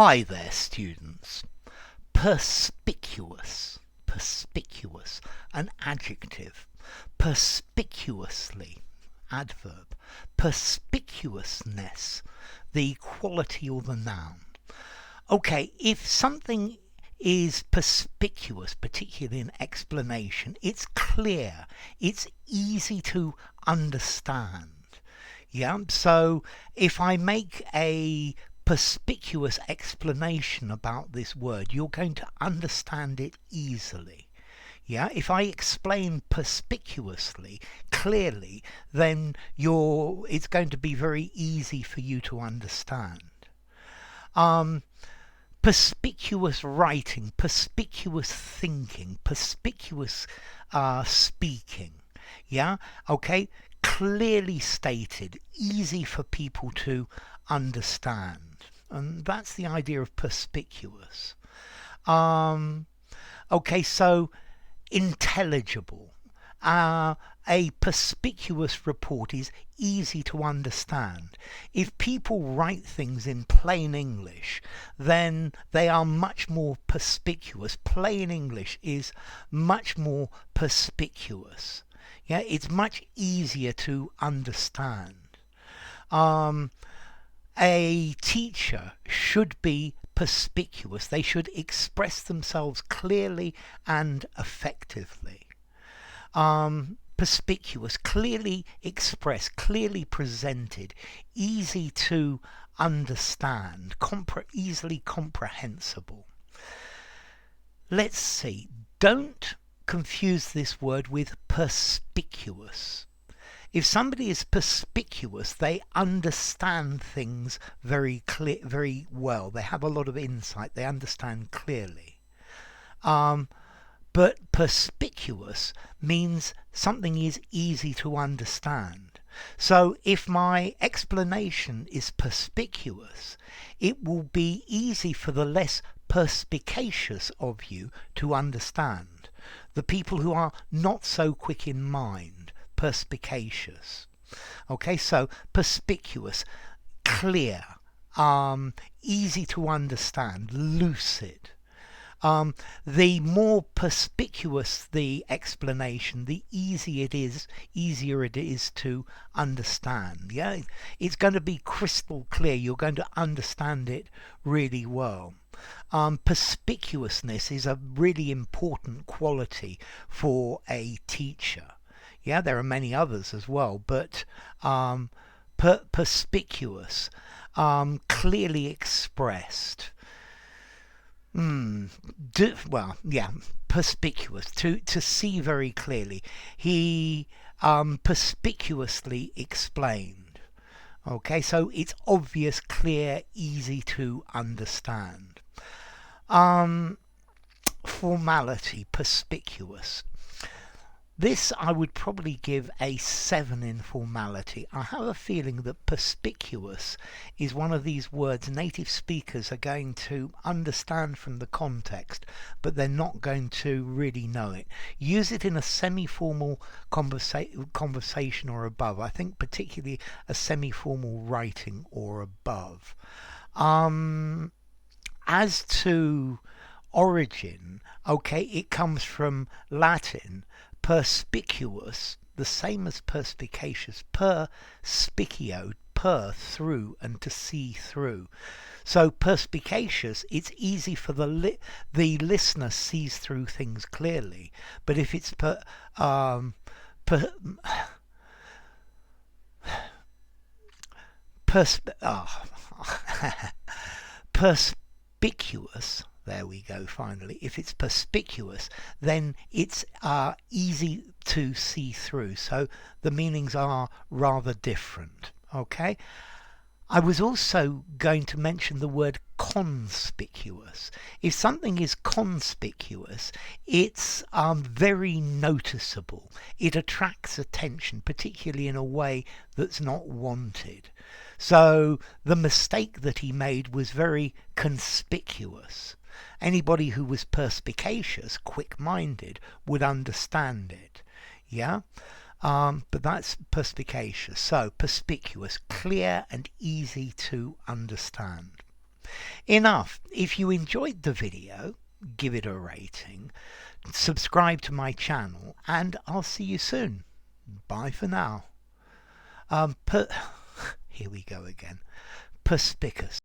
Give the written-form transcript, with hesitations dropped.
Hi there, students. Perspicuous, perspicuous, an adjective. Perspicuously, adverb. Perspicuousness, the quality or the noun. Okay, if something is perspicuous, particularly in explanation, it's clear, it's easy to understand. Yeah, so if I make a perspicuous explanation about this word, you're going to understand it easily. Yeah, if I explain perspicuously, clearly, then it's going to be very easy for you to understand. Perspicuous writing, perspicuous thinking, perspicuous speaking. Yeah, okay, clearly stated, easy for people to understand. And that's the idea of perspicuous. Okay, so intelligible. A perspicuous report is easy to understand. If people write things in plain English, then they are much more perspicuous. Plain English is much more perspicuous. Yeah, it's much easier to understand. A teacher should be perspicuous. They should express themselves clearly and effectively. Perspicuous, clearly expressed, clearly presented, easy to understand, easily comprehensible. Let's see. Don't confuse this word with perspicuous. If somebody is perspicuous, they understand things very well. They have a lot of insight. They understand clearly. But perspicuous means something is easy to understand. So if my explanation is perspicuous, it will be easy for the less perspicacious of you to understand. The people who are not so quick in mind. Perspicacious. Okay, so perspicuous, clear, easy to understand, lucid. The more perspicuous the explanation, the easier it is to understand. Yeah, it's going to be crystal clear. You're going to understand it really well. Perspicuousness is a really important quality for a teacher. Yeah, there are many others as well, but perspicuous, clearly expressed. Perspicuous, to see very clearly. He perspicuously explained. Okay, so it's obvious, clear, easy to understand. Formality, perspicuous. This I would probably give a 7 in formality. I have a feeling that perspicuous is one of these words native speakers are going to understand from the context, but they're not going to really know it. Use it in a semi-formal conversation or above. I think particularly a semi-formal writing or above. As to origin, okay, it comes from Latin. Perspicuous, the same as perspicacious, perspicio, per, through, and to see through. So perspicacious, it's easy for the listener sees through things clearly. But if it's perspicuous, there we go, finally. If it's perspicuous, then it's easy to see through. So the meanings are rather different. Okay? I was also going to mention the word conspicuous. If something is conspicuous, it's very noticeable. It attracts attention, particularly in a way that's not wanted. So the mistake that he made was very conspicuous. Anybody who was perspicacious, quick-minded, would understand it. Yeah? But that's perspicacious. So perspicuous, clear and easy to understand. enough. If you enjoyed the video, give it a rating, subscribe to my channel, and I'll see you soon. Bye for now. Here we go again. Perspicuous.